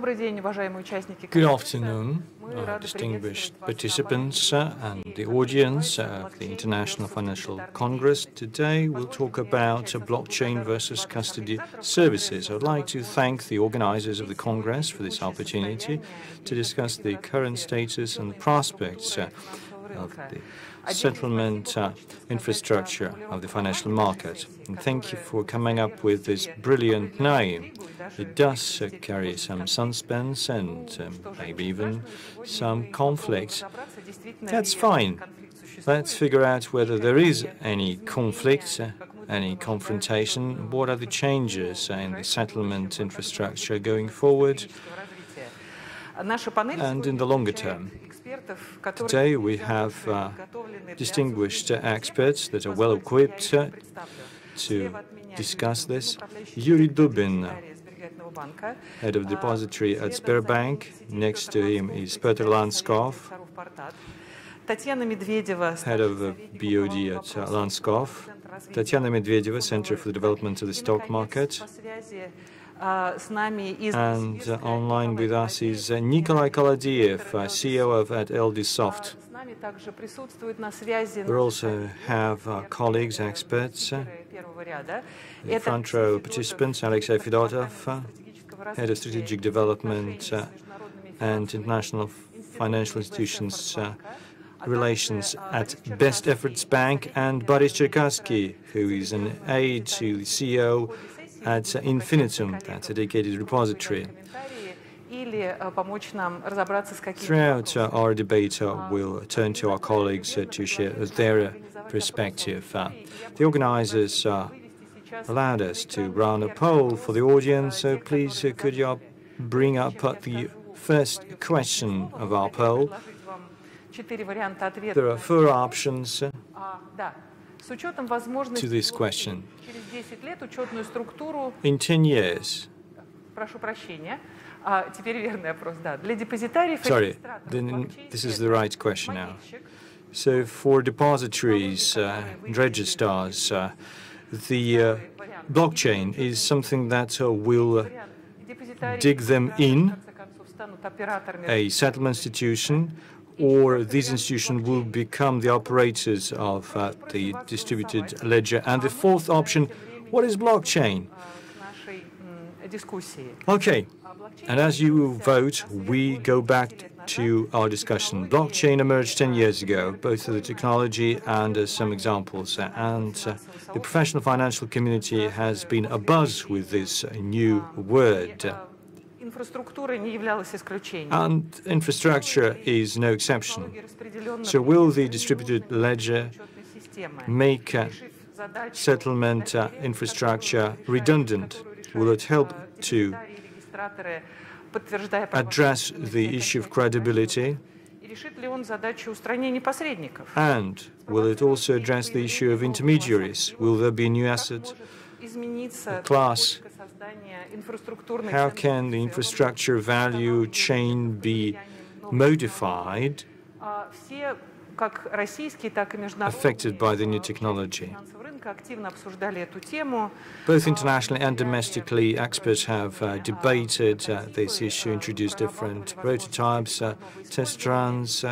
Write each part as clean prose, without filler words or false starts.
Good afternoon, distinguished participants and the audience of the International Financial Congress. Today we'll talk about blockchain versus custody services. I'd like to thank the organizers of the Congress for this opportunity to discuss the current status and the prospects of the settlement infrastructure of the financial market. And thank you for coming up with this brilliant name. It does carry some suspense and maybe even some conflict. That's fine. Let's figure out whether there is any conflict, any confrontation. What are the changes in the settlement infrastructure going forward and in the longer term? Today we have distinguished experts that are well equipped to discuss this. Yuri Dubin, head of depository at Bank. Next to him is Petr Lanskov, head of BOD at Lanskov. Tatiana Medvedeva, Center for the Development of the Stock Market. And online with us is Nikolai Kolodiev, CEO of LD Soft. We also have our colleagues, experts, the front row participants, Alexei Fedotov, Head of Strategic Development and International Financial Institutions Relations at Best Efforts Bank, and Boris Cherkassky, who is an aide to the CEO at Infinitum, that's a dedicated repository. Throughout our debate, we'll turn to our colleagues to share their perspective. The organizers allowed us to run a poll for the audience, so please could you bring up the first question of our poll. There are 4 options to this question. In 10 years, sorry, this is the right question now. So for depositories and registrars, the blockchain is something that will dig them in, a settlement institution, or these institutions will become the operators of the distributed ledger. And the 4th option, what is blockchain? Okay, and as you vote, we go back to our discussion. Blockchain emerged 10 years ago, both the technology and some examples. And the professional financial community has been abuzz with this new word. And infrastructure is no exception. So will the distributed ledger make settlement infrastructure redundant? Will it help to address the issue of credibility? And will it also address the issue of intermediaries? Will there be a new asset class? How can the infrastructure value chain be modified, affected by the new technology? Both internationally and domestically, experts have debated this issue, introduced different prototypes, test runs,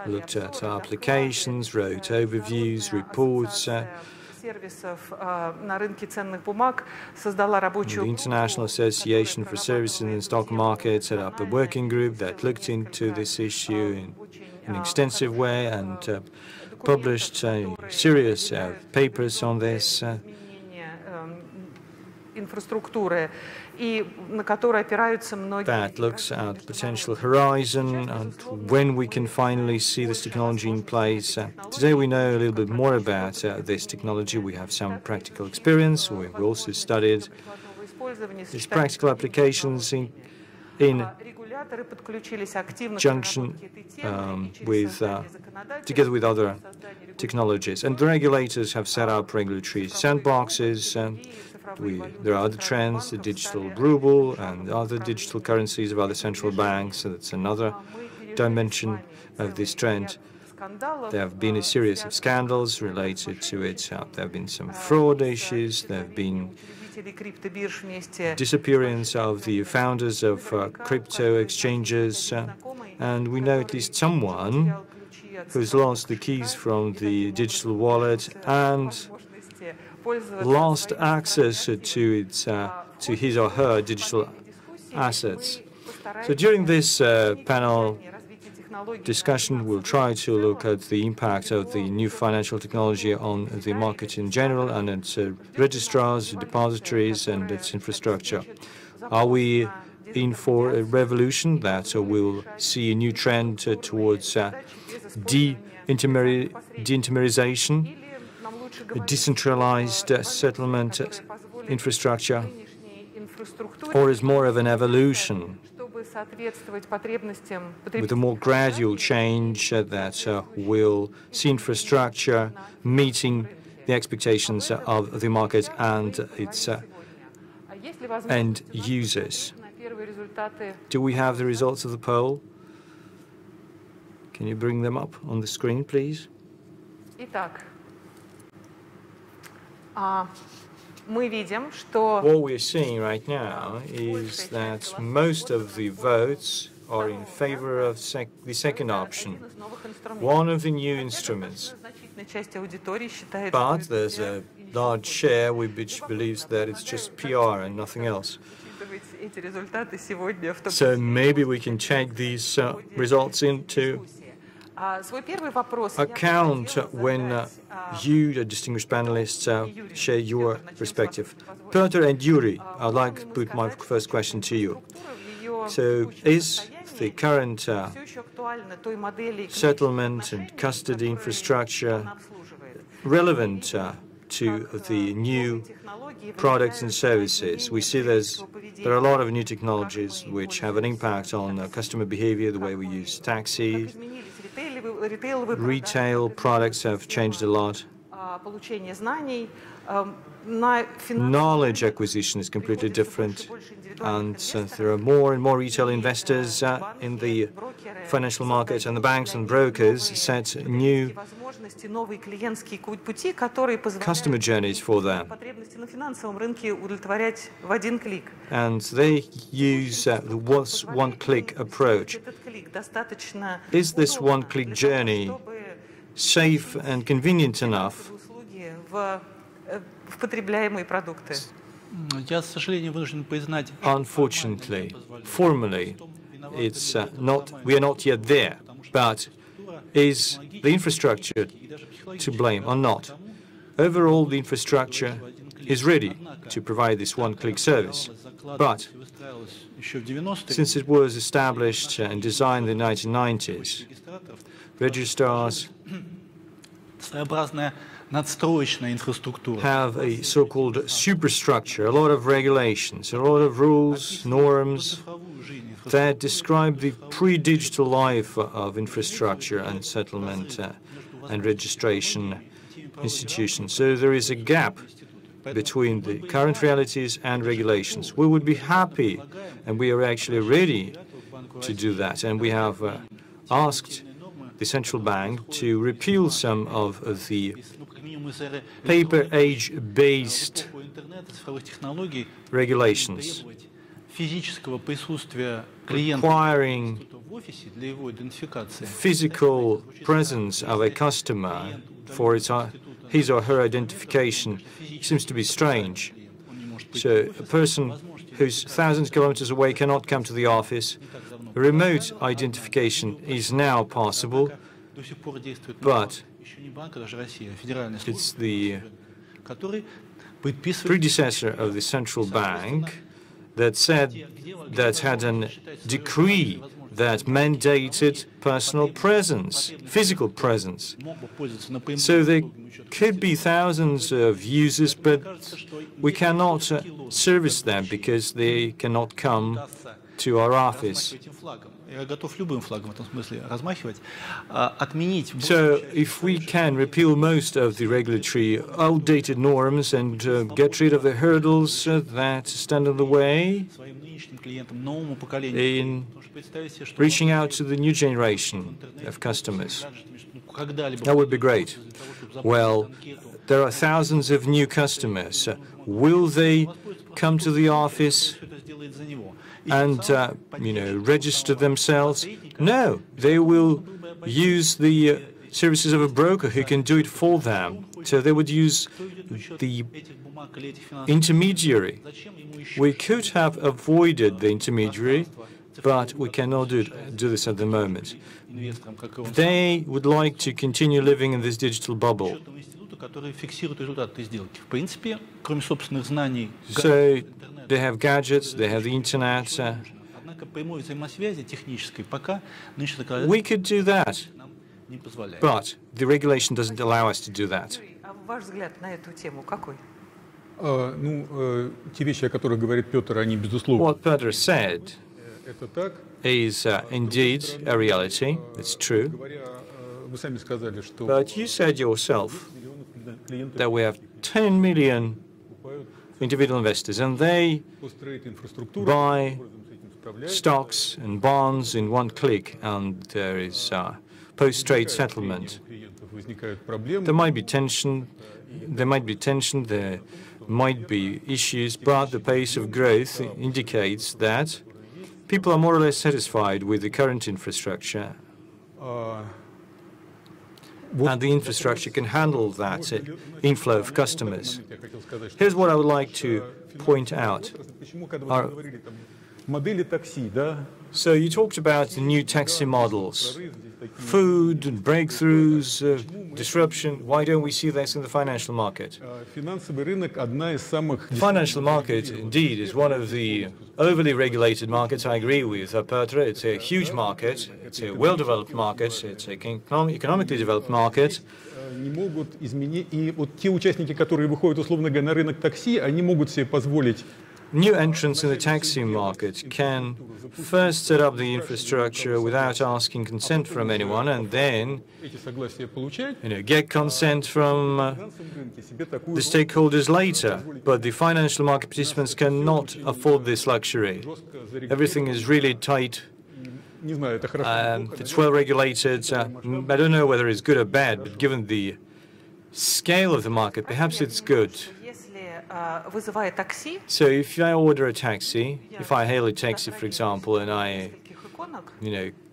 looked at applications, wrote overviews, reports. The International Association for Services in the Stock Market set up a working group that looked into this issue in an extensive way and published a series of papers on this. That looks at potential horizon and when we can finally see this technology in place. Today we know a little bit more about this technology. We have some practical experience. We've also studied its practical applications in junction together with other technologies. And the regulators have set up regulatory sandboxes. There are other trends, the digital ruble and other digital currencies of other central banks. So that's another dimension of this trend. There have been a series of scandals related to it. There have been some fraud issues. There have been disappearance of the founders of crypto exchanges, and we know at least someone who's lost the keys from the digital wallet and lost access to his or her digital assets. So during this panel discussion, we'll try to look at the impact of the new financial technology on the market in general and its registrars, depositories, and its infrastructure. Are we in for a revolution that will see a new trend towards de-intermediation, a decentralized settlement infrastructure, or is more of an evolution with a more gradual change that will see infrastructure meeting the expectations of the market and its end users? Do we have the results of the poll? Can you bring them up on the screen, please? What we're seeing right now is that most of the votes are in favor of the second option, one of the new instruments. But there's a large share which believes that it's just PR and nothing else. So maybe we can take these results into account when you, the distinguished panelists, share your perspective. Piotr and Yuri, I'd like to put my first question to you. So is the current settlement and custody infrastructure relevant to the new products and services? We see there are a lot of new technologies which have an impact on customer behavior, the way we use taxis. Retail products have changed a lot. Knowledge acquisition is completely different, and there are more and more retail investors in the financial market, and the banks and brokers set new customer journeys for them. And they use the one-click approach. Is this one-click journey safe and convenient enough? Unfortunately, formally, we are not yet there. But is the infrastructure to blame or not? Overall, the infrastructure is ready to provide this one-click service. But since it was established and designed in the 1990s, registrars have a so-called superstructure, a lot of regulations, a lot of rules, norms that describe the pre-digital life of infrastructure and settlement and registration institutions. So there is a gap between the current realities and regulations. We would be happy, and we are actually ready to do that. And we have asked the central bank to repeal some of the paper age-based regulations, requiring physical presence of a customer for his or her identification seems to be strange. So a person who's thousands of kilometers away cannot come to the office. Remote identification is now possible, but it's the predecessor of the central bank that had a decree that mandated personal presence, physical presence. So there could be thousands of users, but we cannot service them because they cannot come to our office. So if we can repeal most of the regulatory outdated norms and get rid of the hurdles that stand in the way in reaching out to the new generation of customers, that would be great. well, there are thousands of new customers. Will they come to the office and register themselves? No, they will use the services of a broker who can do it for them. So they would use the intermediary. We could have avoided the intermediary, but we cannot do this at the moment. They would like to continue living in this digital bubble. So they have gadgets, they have the internet. We could do that, but the regulation doesn't allow us to do that. What Peter said is indeed a reality. It's true. But you said yourself that we have 10 million individual investors, and they buy stocks and bonds in one click, and there is post-trade settlement. There might be tension, there might be issues, but the pace of growth indicates that people are more or less satisfied with the current infrastructure, and the infrastructure can handle that inflow of customers. Here's what I would like to point out. So you talked about the new taxi models, food and breakthroughs, disruption. Why don't we see this in the financial market? The financial market, indeed, is one of the overly regulated markets. I agree with Petr. It's a huge market. It's a well-developed market. It's an economically developed market. New entrants in the taxi market can first set up the infrastructure without asking consent from anyone, and then get consent from the stakeholders later. But the financial market participants cannot afford this luxury. Everything is really tight. It's well regulated. I don't know whether it's good or bad, but given the scale of the market, perhaps it's good. So if I order a taxi, if I hail a taxi, for example, and I,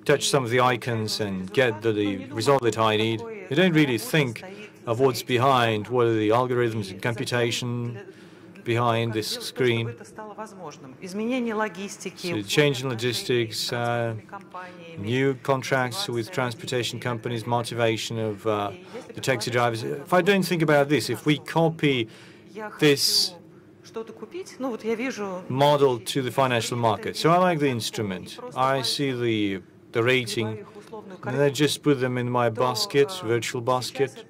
touch some of the icons and get the result that I need, I don't really think of what's behind, what are the algorithms and computation behind this screen. So change in logistics, new contracts with transportation companies, motivation of the taxi drivers. If I don't think about this, if we copy this model to the financial market. So I like the instrument. I see the rating, and I just put them in my basket, virtual basket.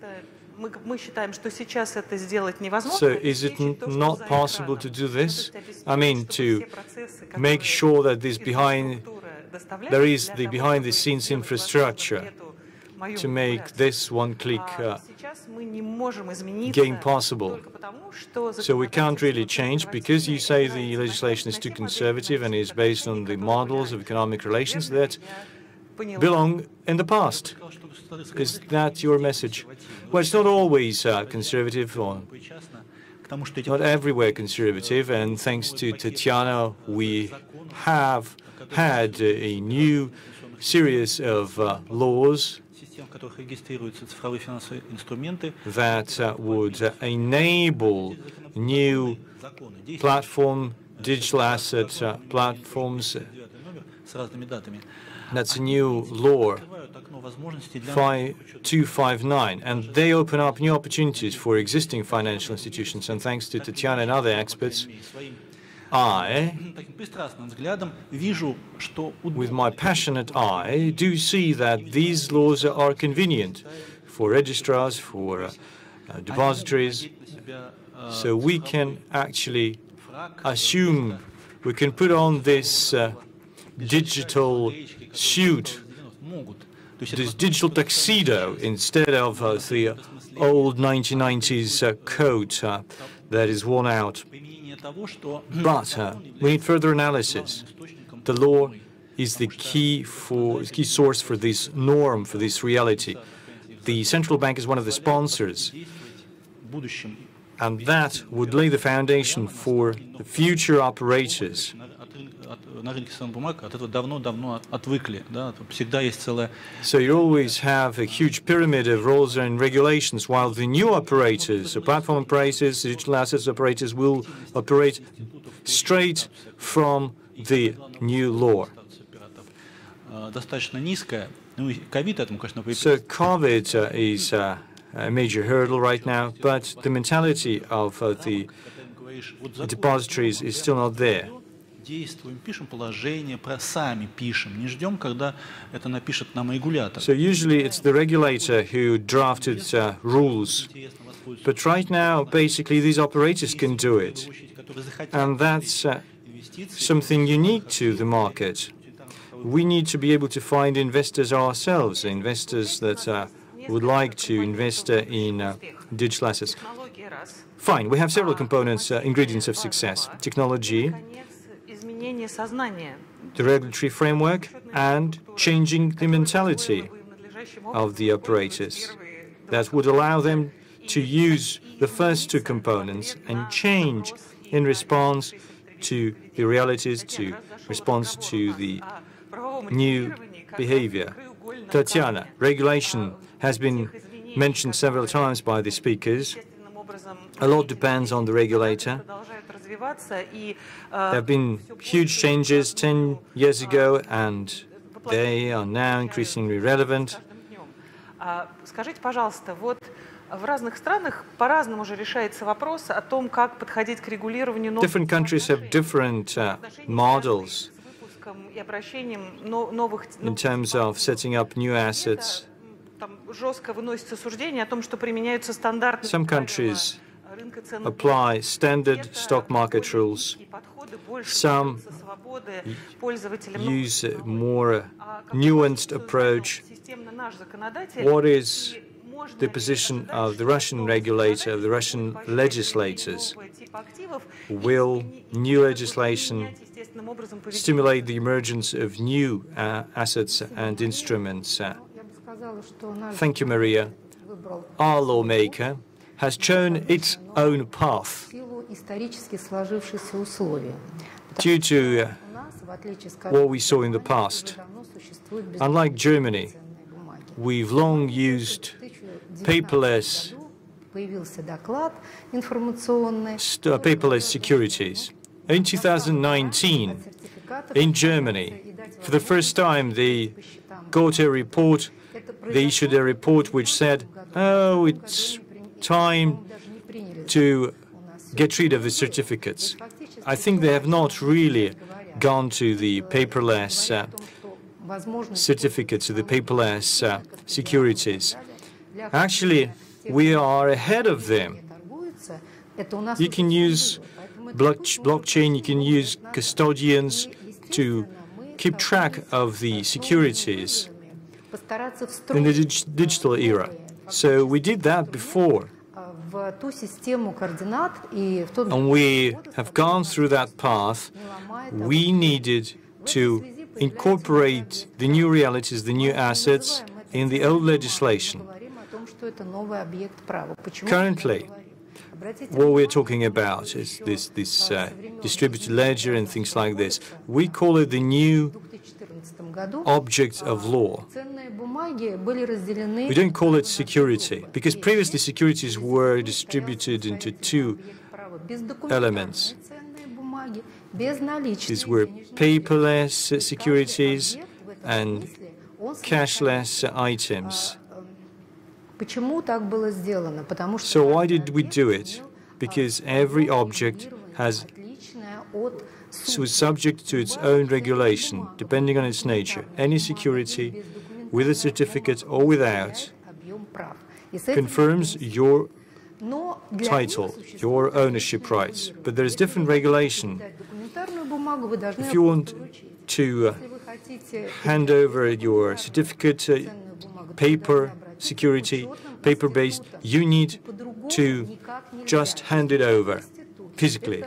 So is it not possible to do this? I mean, to make sure that there is the behind-the-scenes infrastructure to make this one-click game possible. So we can't really change because you say the legislation is too conservative and is based on the models of economic relations that belong in the past. Is that your message? Well, it's not always conservative, or not everywhere conservative, and thanks to Tatiana, we have had a new series of laws that would enable new platform, digital asset platforms. That's a new law, 259, and they open up new opportunities for existing financial institutions. And thanks to Tatiana and other experts, I, with my passionate eye, do see that these laws are convenient for registrars, for depositories. So we can actually assume, we can put on this digital suit, this digital tuxedo, instead of the old 1990s coat that is worn out. But we need further analysis. The law is the key source for this norm, for this reality. the central bank is one of the sponsors, and that would lay the foundation for the future operators. So you always have a huge pyramid of rules and regulations, while the new operators, the platform operators, the digital assets operators, will operate straight from the new law. So COVID is a major hurdle right now, but the mentality of the depositories is still not there. So usually it's the regulator who drafted rules, but right now basically these operators can do it, and that's something unique to the market. We need to be able to find investors ourselves, investors that would like to invest in digital assets. Fine, we have several components, ingredients of success: technology, the regulatory framework, and changing the mentality of the operators that would allow them to use the first two components and change in response to the realities, to response to the new behavior. Tatiana, regulation has been mentioned several times by the speakers. A lot depends on the regulator. There have been huge changes 10 years ago, and they are now increasingly relevant. Скажите, пожалуйста, вот в разных странах по-разному же решается вопрос о том, как подходить к регулированию новых. Different countries have different models in terms of setting up new assets. Жестко выносится суждение о том, что применяются стандартные. Some countries apply standard stock market rules. Some use a more nuanced approach. What is the position of the Russian regulator, of the Russian legislators? Will new legislation stimulate the emergence of new assets and instruments? Thank you, Maria. Our lawmaker has chosen its own path due to what we saw in the past. Unlike Germany, we've long used paperless securities. In 2019, in Germany, for the first time, they got a report. They issued a report which said, "Oh, it's time to get rid of the certificates." I think they have not really gone to the paperless certificates, to the paperless securities. Actually, we are ahead of them. You can use blockchain, you can use custodians to keep track of the securities in the digital era. So we did that before. And we have gone through that path. We needed to incorporate the new realities, the new assets in the old legislation. Currently, what we're talking about is this distributed ledger and things like this. We call it the new object of law. We don't call it security, because previously securities were distributed into two elements. These were paperless securities and cashless items. So why did we do it? Because every object was subject to its own regulation, depending on its nature. Any security, with a certificate or without, confirms your title, your ownership rights. But there is different regulation. If you want to hand over your certificate, paper security, paper-based, you need to just hand it over physically.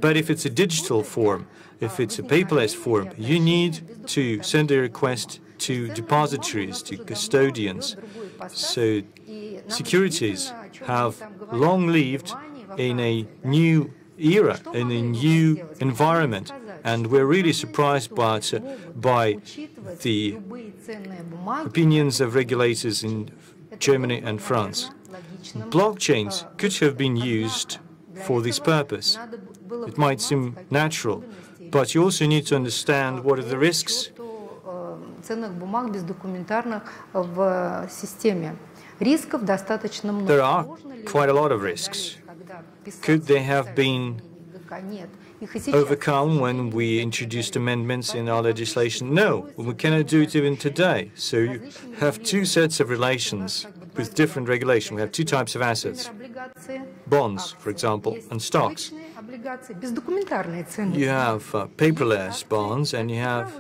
But if it's a digital form, if it's a paperless form, you need to send a request to depositories, to custodians, So securities have long lived in a new era, in a new environment, and we're really surprised by the opinions of regulators in Germany and France. Blockchains could have been used for this purpose. It might seem natural, but you also need to understand what are the risks. There are quite a lot of risks. Could they have been overcome when we introduced amendments in our legislation? No, we cannot do it even today. So you have two sets of relations with different regulation. We have two types of assets: bonds, for example, and stocks. You have paperless bonds and you have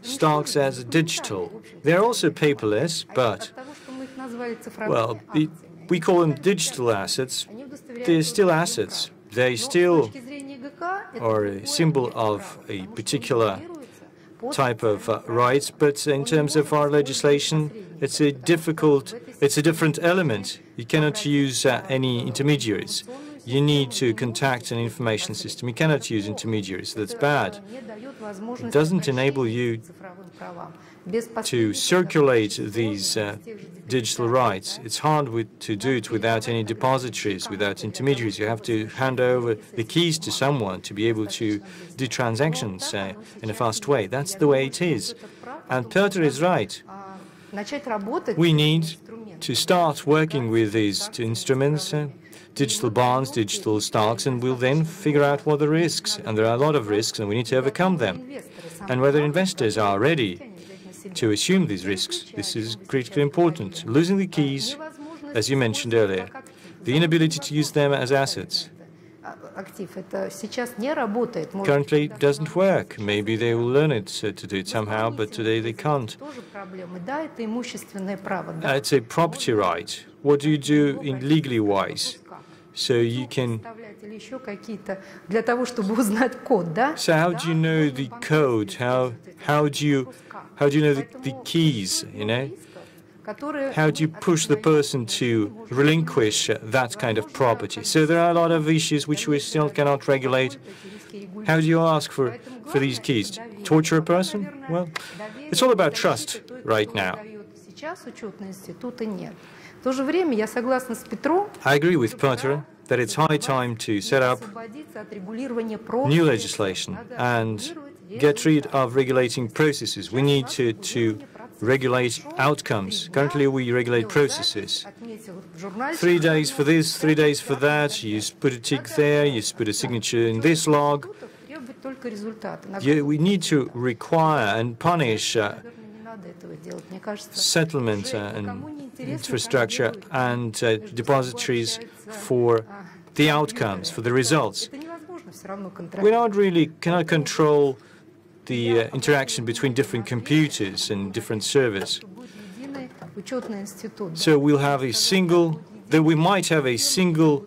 stocks as digital. They're also paperless, but, well, we call them digital assets. They're still assets. They still are a symbol of a particular type of rights, but in terms of our legislation, it's a different element. You cannot use any intermediaries. You need to contact an information system. You cannot use intermediaries. That's bad. It doesn't enable you to circulate these digital rights. It's hard to do it without any depositories, without intermediaries. You have to hand over the keys to someone to be able to do transactions in a fast way. That's the way it is. And Piotr is right. We need to start working with these two instruments, digital bonds, digital stocks, and we'll then figure out what the risks. And there are a lot of risks, and we need to overcome them. And whether investors are ready to assume these risks, this is critically important. Losing the keys, as you mentioned earlier, the inability to use them as assets. Currently, it doesn't work. Maybe they will learn it to do it somehow, but today they can't. It's a property right. What do you do in legally wise? So you can. So how do you know the code? How do you know the keys? You know. How do you push the person to relinquish that kind of property? So there are a lot of issues which we still cannot regulate. How do you ask for these keys? Torture a person? Well, it's all about trust right now. I agree with Piotr that it's high time to set up new legislation and get rid of regulating processes. We need to regulate outcomes. Currently, we regulate processes. 3 days for this, 3 days for that. You put a tick there, you put a signature in this log. We need to require and punish settlement and infrastructure and depositories for the outcomes, for the results. We cannot control the interaction between different computers and different servers. So we might have a single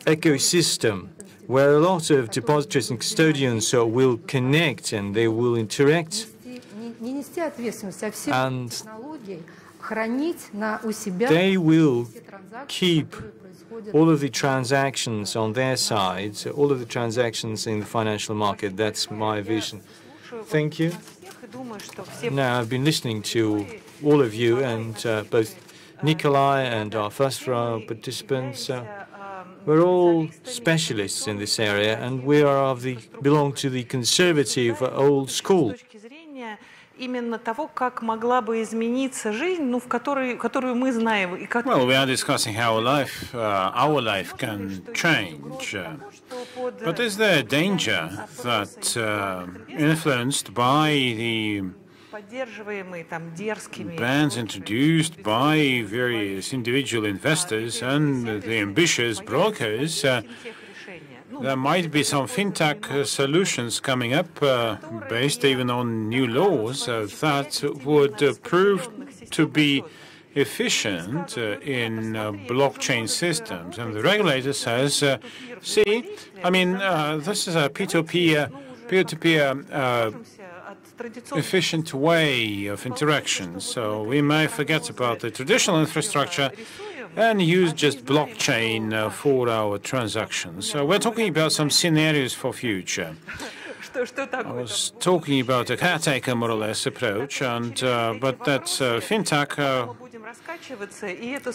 ecosystem where a lot of depositories and custodians will connect and they will interact. And they will keep all of the transactions on their side, all of the transactions in the financial market. That's my vision. Thank you. Now, I've been listening to all of you, and both Nikolai and our first row participants. We're all specialists in this area, and we are belong to the conservative old school. Именно того, как могла бы измениться жизнь, ну, которую мы знаем. Well, we are discussing how our life can change. But is there a danger that, influenced by the bans introduced by various individual investors and the ambitious brokers, there might be some fintech solutions coming up based even on new laws that would prove to be efficient in blockchain systems. And the regulator says, see, I mean, this is a peer-to-peer efficient way of interaction. So we may forget about the traditional infrastructure and use just blockchain for our transactions. So we're talking about some scenarios for future. I was talking about a caretaker, more or less, approach, and but that fintech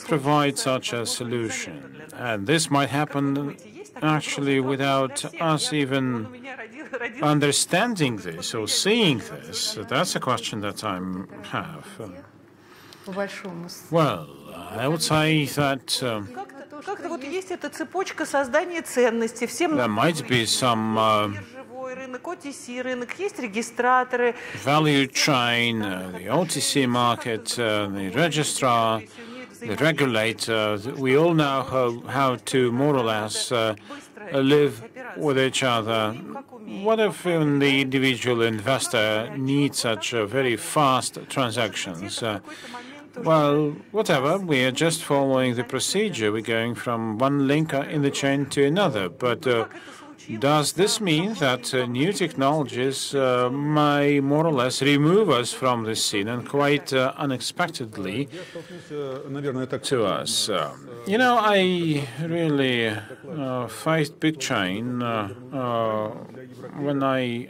provides such a solution. And this might happen actually without us even understanding this or seeing this. That's a question that I have. Well, I would say that there might be some value chain, the OTC market, the registrar, the regulator. We all know how to more or less live with each other. What if even the individual investor needs such very fast transactions? Well, whatever, we are just following the procedure. We're going from one link in the chain to another. But does this mean that new technologies may more or less remove us from the scene and quite unexpectedly to us? You know, I really faced big chain when I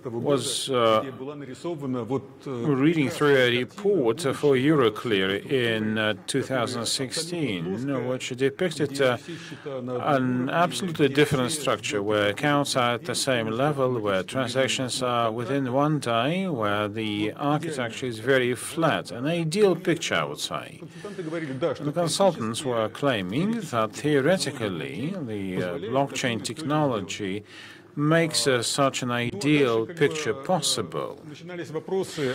was reading through a report for Euroclear in 2016, which depicted an absolutely different structure, where accounts are at the same level, where transactions are within one day, where the architecture is very flat. An ideal picture, I would say. And the consultants were claiming that theoretically the blockchain technology makes such an ideal picture possible.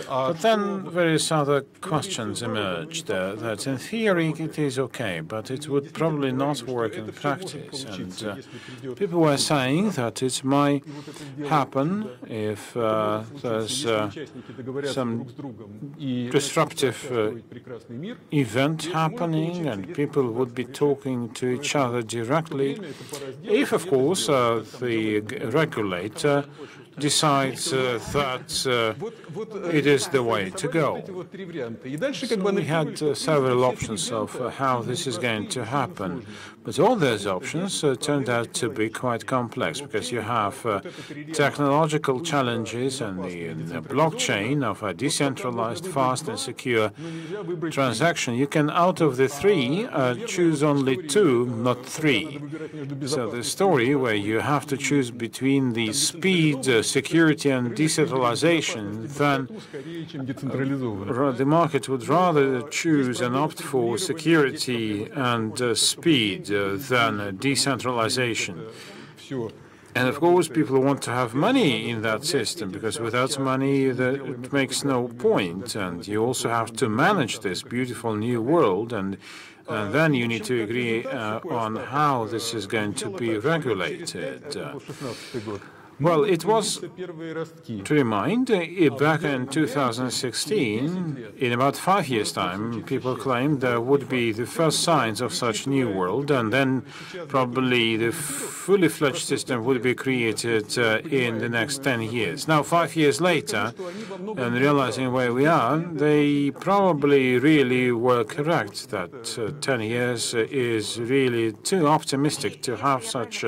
But then various other questions emerged that in theory it is okay, but it would probably not work in practice. And people were saying that it might happen if there's some disruptive event happening and people would be talking to each other directly. If, of course, the regulator decides that it is the way to go. So we had several options of how this is going to happen, but all those options turned out to be quite complex, because you have technological challenges and the blockchain of a decentralized, fast and secure transaction. You can, out of the three, choose only two, not three. So the story where you have to choose between the speed, security and decentralization, then the market would rather choose and opt for security and speed than decentralization. And of course, people want to have money in that system, because without money, it makes no point. And you also have to manage this beautiful new world, and then you need to agree on how this is going to be regulated. Well, it was, to remind, back in 2016, in about 5 years' time, people claimed there would be the first signs of such new world, and then probably the fully fledged system would be created in the next 10 years. Now, 5 years later, and realizing where we are, they probably really were correct that 10 years is really too optimistic to have such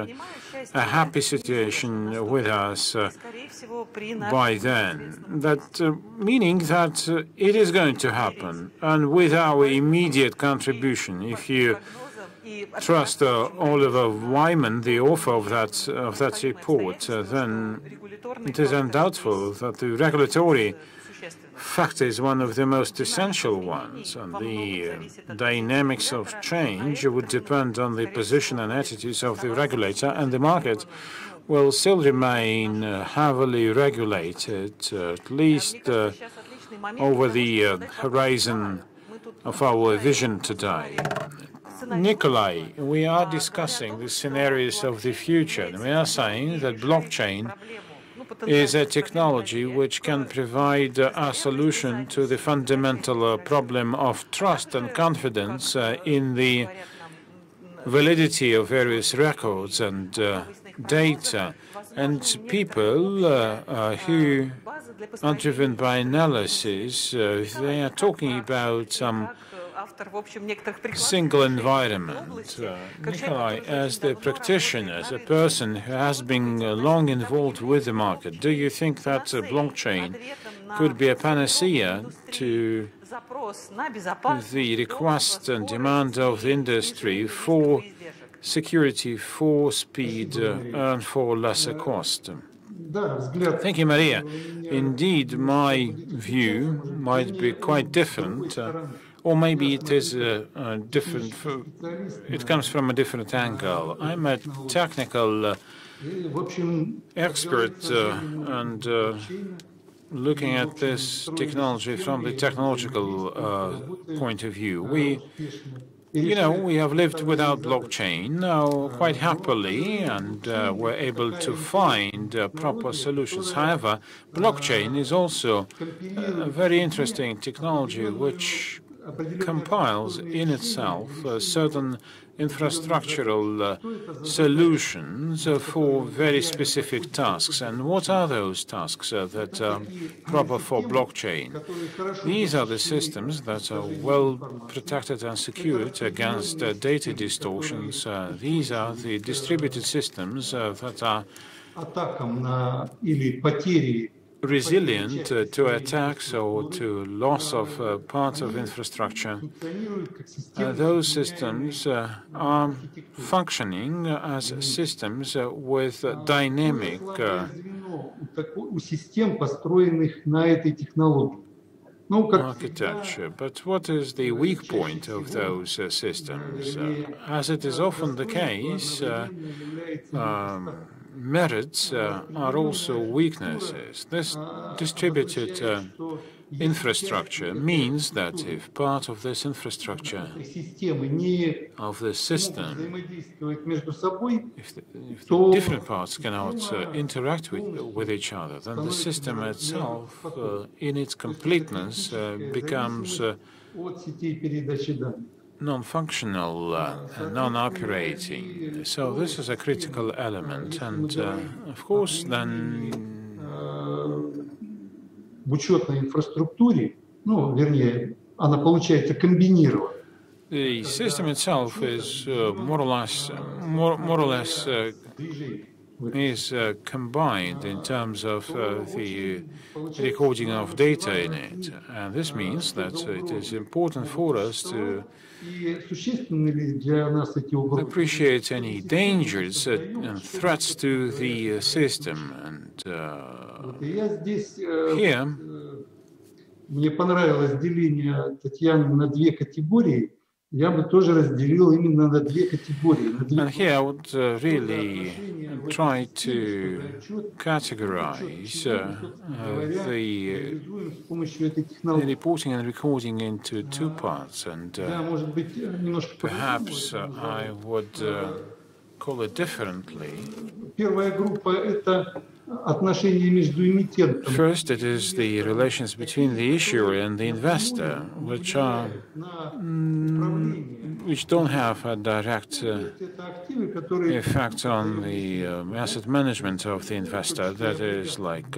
a happy situation with us by then. That meaning that it is going to happen, and with our immediate contribution. If you trust Oliver Wyman, the author of that report, then it is undoubtful that the regulatory factor is one of the most essential ones, and the dynamics of change would depend on the position and attitudes of the regulator, and the market will still remain heavily regulated, at least over the horizon of our vision today. Nikolai, we are discussing the scenarios of the future, and we are saying that blockchain is a technology which can provide a solution to the fundamental problem of trust and confidence in the validity of various records and data. And people who are driven by analysis. They are talking about some single environment. Nikolai, as the practitioner, as a person who has been long involved with the market, do you think that blockchain could be a panacea to the request and demand of the industry for security, for speed, and for lesser cost? Thank you, Maria. Indeed, my view might be quite different, or maybe it is different. It comes from a different angle. I'm a technical expert, and looking at this technology from the technological point of view. We have lived without blockchain now quite happily, and we're able to find proper solutions. However, blockchain is also a very interesting technology which compiles in itself certain infrastructural solutions for very specific tasks. And what are those tasks that are proper for blockchain? These are the systems that are well protected and secured against data distortions. These are the distributed systems that are resilient to attacks or to loss of parts of infrastructure. Those systems are functioning as systems with dynamic architecture. But what is the weak point of those systems? As it is often the case, merits are also weaknesses. This distributed infrastructure means that if part of this infrastructure, of the system, if the different parts cannot interact with each other, then the system itself, in its completeness, becomes non-functional and non-operating. So this is a critical element, and of course then в учетной инфраструктуре, вернее, она получается комбинирована. The system itself is more or less is combined in terms of the recording of data in it, and this means that it is important for us to appreciate any dangers and threats to the system. And here, мне понравилось деление Татьяны на две категории. Я бы тоже разделил именно на две категории. And here I would really try to categorize the reporting and recording into two parts, and perhaps I would call it differently. Первая группа – это отношения между эмитентом. First, it is the relations between the issuer and the investor, which don't have a direct effect on the asset management of the investor. That is like,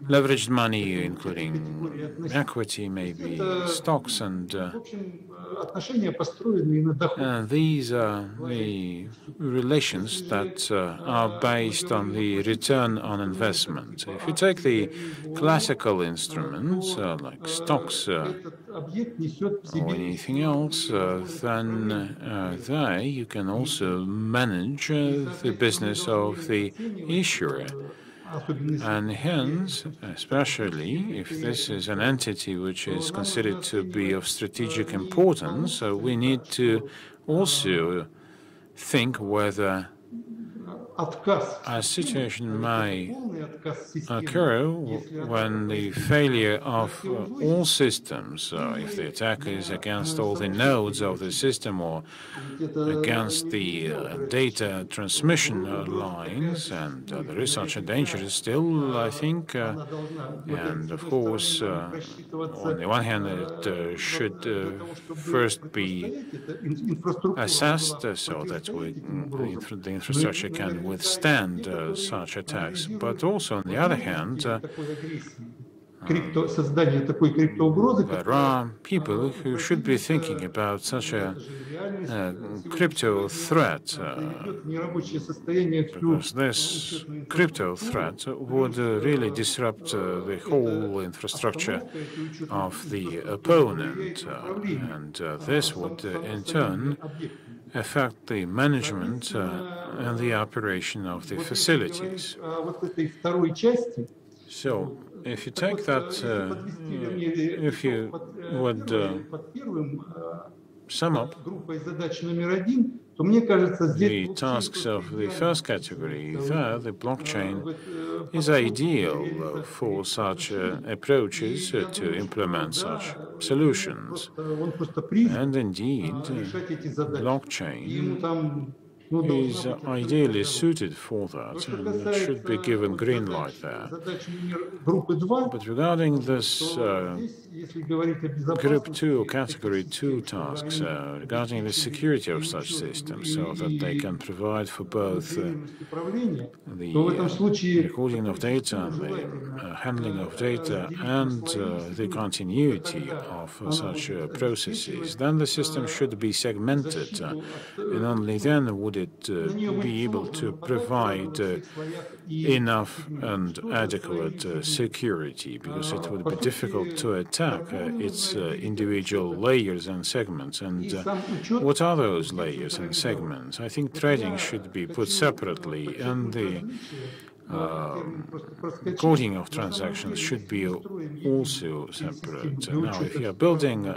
leveraged money, including equity, maybe stocks, and these are the relations that are based on the return on investment. If you take the classical instruments like stocks or anything else, then there you can also manage the business of the issuer. And hence, especially if this is an entity which is considered to be of strategic importance, we need to also think whether a situation may occur when the failure of all systems, if the attack is against all the nodes of the system or against the data transmission lines, and there is such a danger still, I think, and of course, on the one hand, it should first be assessed so that the infrastructure can can withstand such attacks. But also, on the other hand, there are people who should be thinking about such a crypto threat, because this crypto threat would really disrupt the whole infrastructure of the opponent, and this would in turn affect the management and the operation of the facilities. So, if you take that, if you would sum up the tasks of the first category, there the blockchain is ideal for such approaches to implement such solutions. And indeed, blockchain is ideally suited for that, and it should be given green light there. But regarding this Group 2, Category 2 tasks, regarding the security of such systems, so that they can provide for both the recording of data, the handling of data, and the continuity of such processes, then the system should be segmented, and only then would it be able to provide enough and adequate security, because it would be difficult to attack its individual layers and segments. And what are those layers and segments? I think trading should be put separately, and the coding of transactions should be also separate. Now, if you are building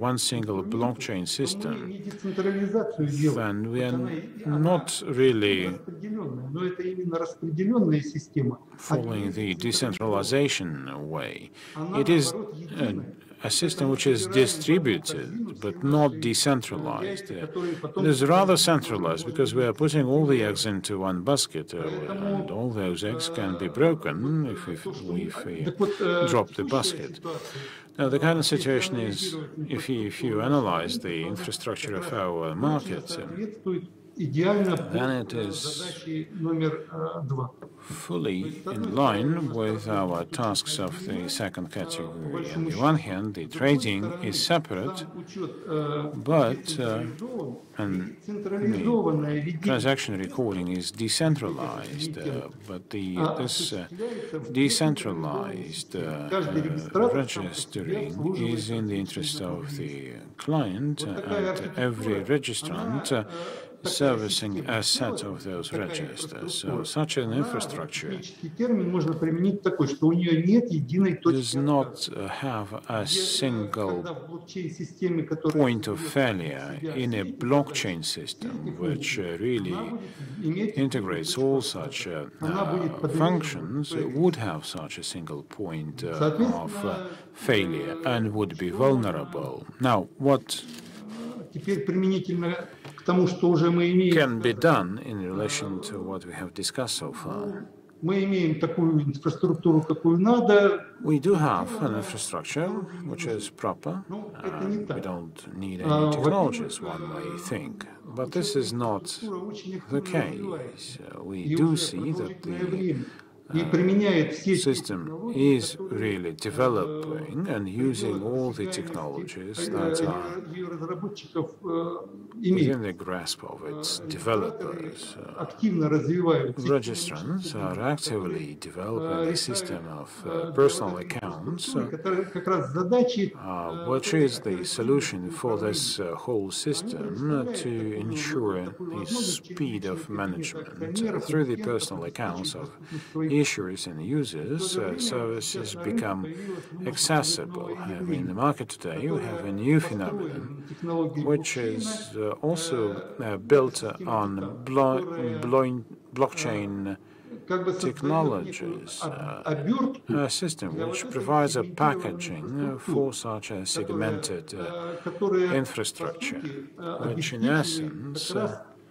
one single blockchain system, then we are not really following the decentralization way. It is a system which is distributed but not decentralized. It is rather centralized, because we are putting all the eggs into one basket, and all those eggs can be broken if we drop the basket. Now, the current situation is, if you analyze the infrastructure of our market, then it is fully in line with our tasks of the second category. On the one hand, the trading is separate, but and the transaction recording is decentralized. But this decentralized registering is in the interest of the client, and every registrant servicing a set of those registers. So such an infrastructure does not have a single point of failure. In a blockchain system, which really integrates all such functions, would have such a single point of failure and would be vulnerable. Now, what can be done in relation to what we have discussed so far? We do have an infrastructure which is proper. We don't need any technologies, one may think. But this is not the case. We do see that the system is really developing and using all the technologies that are within the grasp of its developers. Registrants are actively developing a system of personal accounts, which is the solution for this whole system to ensure the speed of management. Through the personal accounts of issuers and users, services become accessible. In the market today, we have a new phenomenon, which is also built on blockchain technologies, a system which provides a packaging for such a segmented infrastructure, which in essence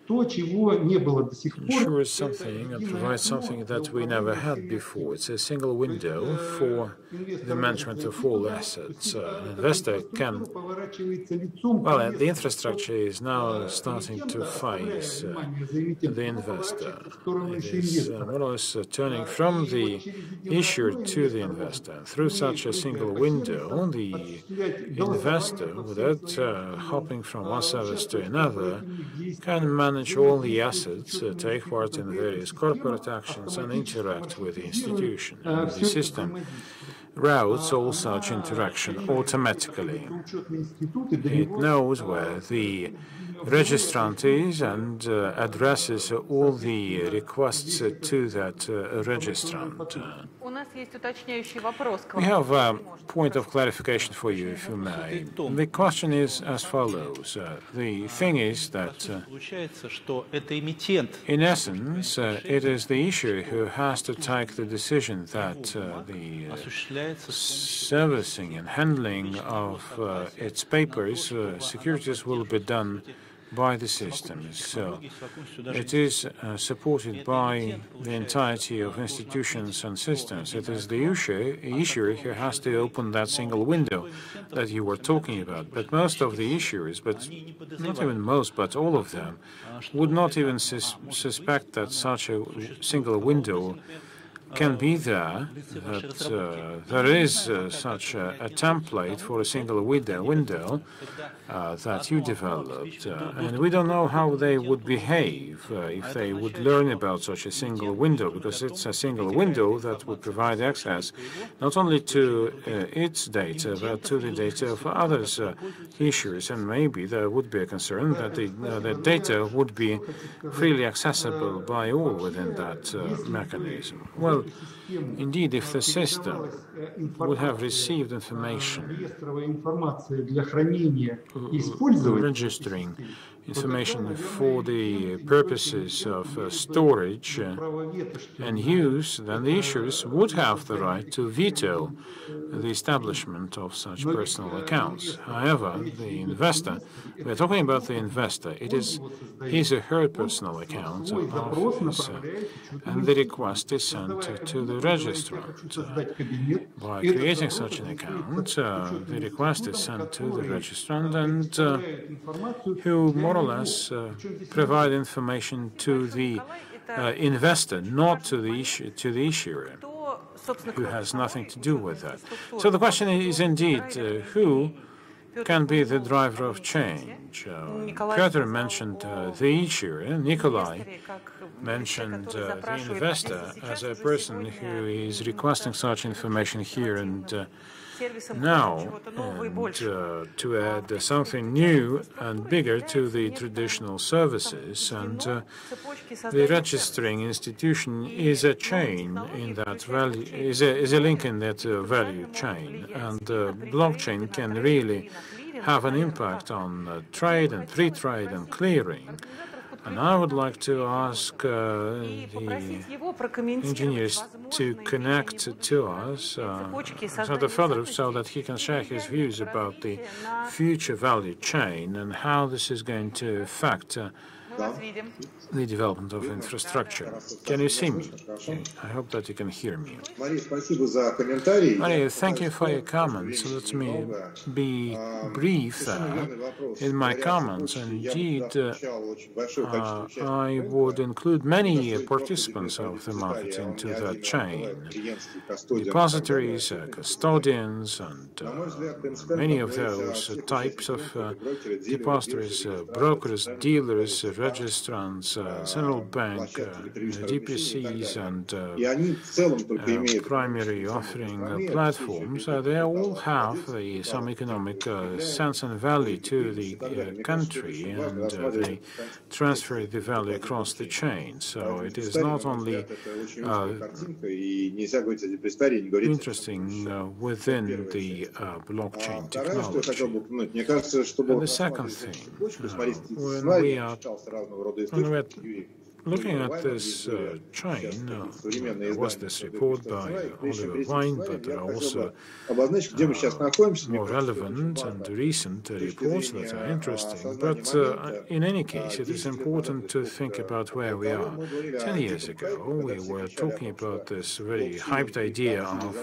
то, чего не было до сих пор. Ensures something and provides something that we never had before. It's a single window for the management of all assets. An investor can, well, the infrastructure is now starting to face the investor. It is more or less turning from the issuer to the investor. Through such a single window, the investor, without hopping from one service to another, can manage all the assets, take part in various corporate actions, and interact with the institution. And the system routes all such interaction automatically. It knows where the registrant is and addresses all the requests to that registrant. We have a point of clarification for you, if you may. The question is as follows. The thing is that, in essence, it is the issuer who has to take the decision that the servicing and handling of its papers, securities, will be done by the system. So it is supported by the entirety of institutions and systems. It is the issuer who has to open that single window that you were talking about. But most of the issuers, but not even most, but all of them, would not even suspect that such a single window can be there, that there is such a template for a single window that you developed. And we don't know how they would behave if they would learn about such a single window, because it's a single window that would provide access not only to its data, but to the data of others issuers. And maybe there would be a concern that the data would be freely accessible by all within that mechanism. Well, indeed, if the system would have received information, registering information for the purposes of storage and use, then the issuers would have the right to veto the establishment of such personal accounts. However, the investor, we're talking about the investor, it is his or her personal account of his, and the request is sent to the registrant. By creating such an account, the request is sent to the registrant, and who more or less provide information to the investor, not to the issuer, who has nothing to do with that. So the question is indeed who can be the driver of change. Piotr mentioned the issuer, Nikolai mentioned the investor as a person who is requesting such information here and now, and to add something new and bigger to the traditional services, and the registering institution is a chain in that value, is a link in that value chain, and blockchain can really have an impact on trade and free trade and clearing. And I would like to ask the engineers to connect to us further so that he can share his views about the future value chain and how this is going to affect the development of infrastructure. Can you see me? I hope that you can hear me. Maria, thank you for your comments. Let me be brief there in my comments. Indeed, I would include many participants of the market into that chain. Depositories, custodians, and many of those types of depositories, brokers, dealers, registrants, central bank, DPCs, and primary offering platforms, they all have some economic sense and value to the country, and they transfer the value across the chain. So it is not only interesting within the blockchain technology. And the second thing, when we are Looking at this chain, there was this report by Oliver Wine, but there are also more relevant and recent reports that are interesting. But in any case, it is important to think about where we are. 10 years ago, we were talking about this very hyped idea of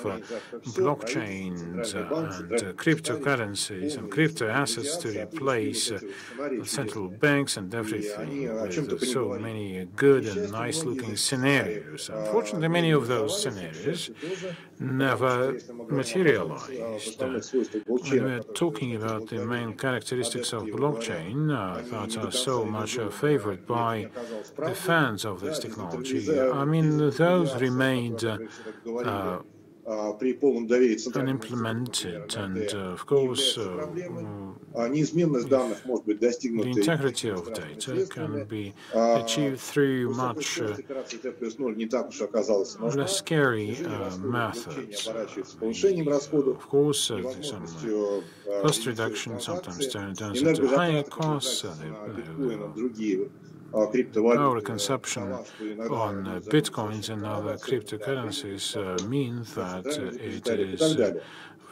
blockchains and cryptocurrencies and crypto assets to replace central banks and everything, with so many good and nice-looking scenarios. Unfortunately, many of those scenarios never materialized. When we're talking about the main characteristics of blockchain that are so much favored by the fans of this technology, I mean, those remained unimplemented, and of course the integrity of data can be achieved through much less scary methods. Of course, some cost reduction sometimes turns into higher costs. Our consumption on bitcoins and other cryptocurrencies mean that it is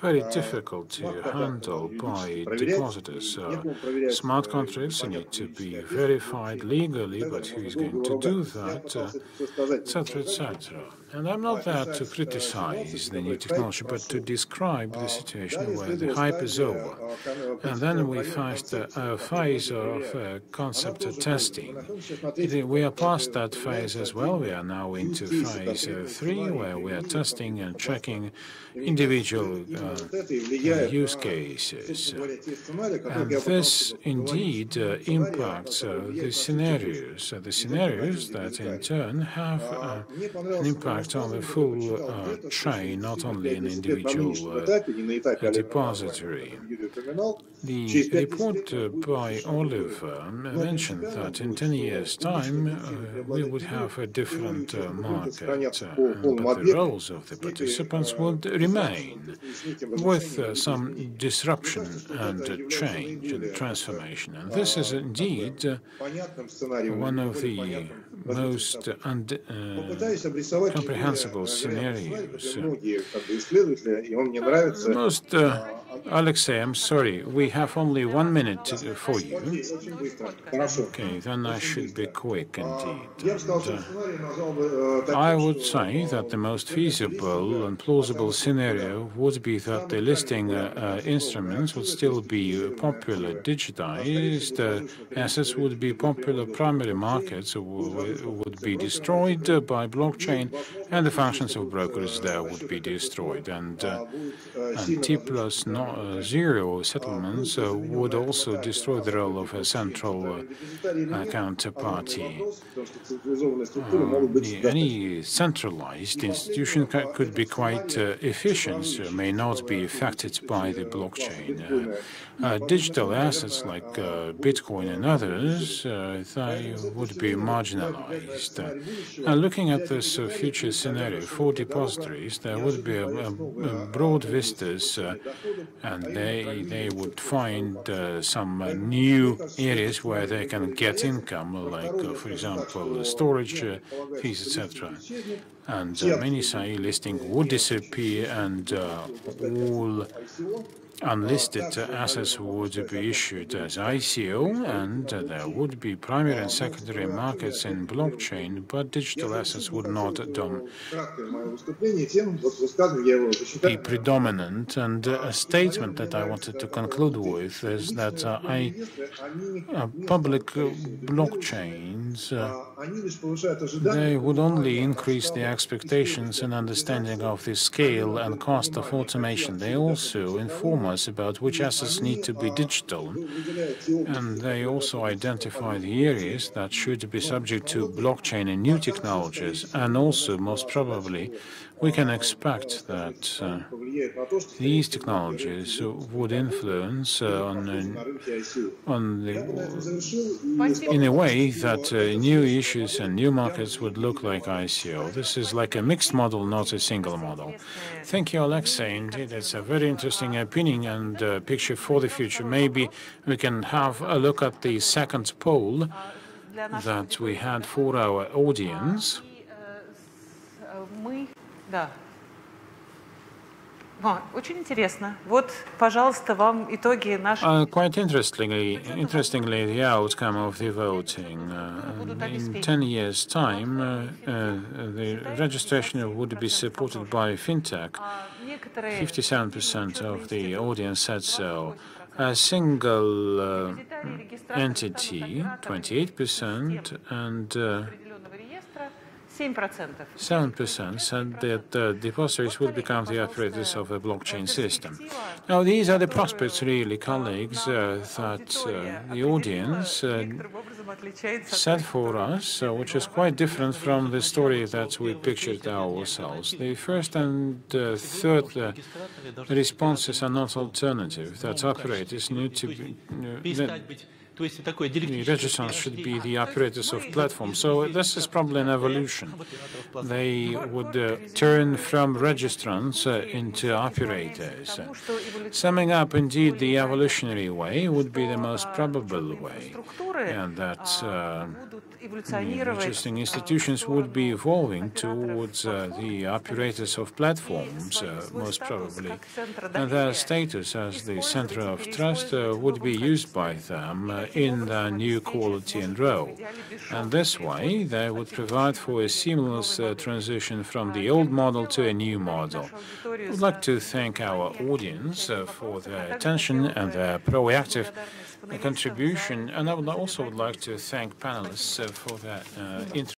very difficult to handle by depositors. Smart contracts need to be verified legally, but who is going to do that, etc., etc. And I'm not there to criticize the new technology, but to describe the situation where the hype is over. And then we face a phase of concept testing. We are past that phase as well. We are now into phase 3, where we are testing and checking individual use cases. And this indeed impacts the scenarios that in turn have an impact on the full chain, not only an individual depository. The report by Oliver mentioned that in 10 years' time we would have a different market, but the roles of the participants would remain, with some disruption and change and transformation. And this is indeed one of the most comprehensible scenarios. Alexei, I'm sorry, we have only 1 minute for you. Okay, then I should be quick indeed. I would say that the most feasible and plausible scenario would be that the listing instruments would still be popular digitized, assets would be popular primary markets, would be destroyed by blockchain, and the functions of brokers there would be destroyed. And T+0 settlements would also destroy the role of a central counterparty. Any centralized institution could be quite efficient, may not be affected by the blockchain. Digital assets like Bitcoin and others, they would be marginalized. Looking at this future scenario for depositories, there would be a broad vistas, and they would find some new areas where they can get income, like, for example, storage fees, etc. And many say listing would disappear, and all unlisted assets would be issued as ICO, and there would be primary and secondary markets in blockchain, but digital assets would not be predominant. And a statement that I wanted to conclude with is that public blockchains, they would only increase the expectations and understanding of the scale and cost of automation. They also inform us about which assets need to be digital, and they also identify the areas that should be subject to blockchain and new technologies. And also, most probably, we can expect that these technologies would influence in a way that new issues and new markets would look like ICO. This is like a mixed model, not a single model. Thank you, Alexei. Indeed, it's a very interesting opinion and picture for the future. Maybe we can have a look at the second poll that we had for our audience. Очень интересно. Вот, пожалуйста, вам итоги нашего. Quite interestingly, the outcome of the voting. In 10 years' time, the registration would be supported by fintech. 57% of the audience said so. A single entity, 28%, and 7% said that depositories would become the operators of a blockchain system. Now, these are the prospects, really, colleagues, that the audience set for us, which is quite different from the story that we pictured ourselves. The first and third responses are not alternative, that operators need to be. The registrants should be the operators of platforms. So this is probably an evolution. They would turn from registrants into operators. Summing up, indeed, the evolutionary way would be the most probable way, and that the registering institutions would be evolving towards the operators of platforms, most probably, and their status as the center of trust would be used by them in the new quality and role. And this way, they would provide for a seamless transition from the old model to a new model. I would like to thank our audience for their attention and their proactive contribution, and I would also like to thank panelists for their interest.